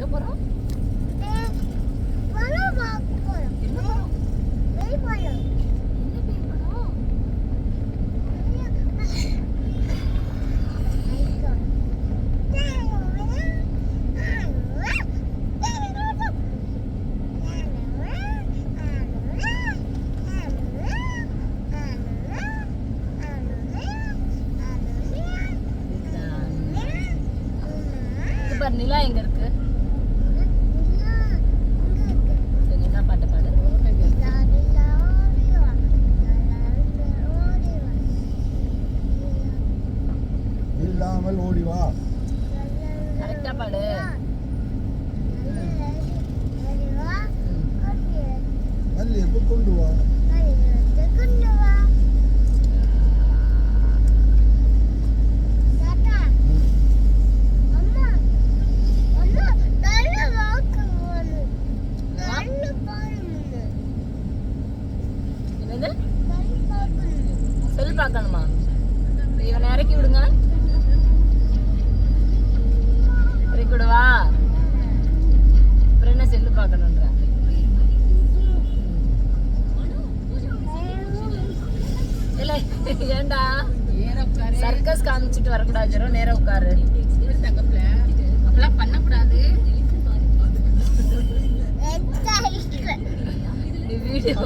எங்க போறோம்? என்ன படம்? என்ன பேய் படம்? நிலா எங்க இருக்கு? நிலா பாட்டு பாடு. இல்லாமல் ஓடி வா. கரெக்டா பாடு. அல்ல எப்ப கொண்டு வா. செல் பார்க்கணுமா? இவனை இறக்கி விடுங்க. இறக்கி விடுவா. அப்புறம் என்ன செல்லு பார்க்கணுன்ற? இல்ல ஏண்டா சர்க்கஸ் காமிச்சிட்டு வரக்கூடாது, ஜெரோ நேரா உட்காரு. அப்பெல்லாம் பண்ணக்கூடாது. வீடியோ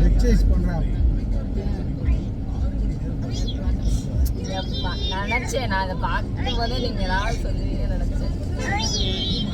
எக்சர்சைஸ் பண்றான். நினைச்சேன் நான் அதை பார்க்கும் போதே நீங்க ஏதாவது சொல்லுவீங்க நினைச்சேன்.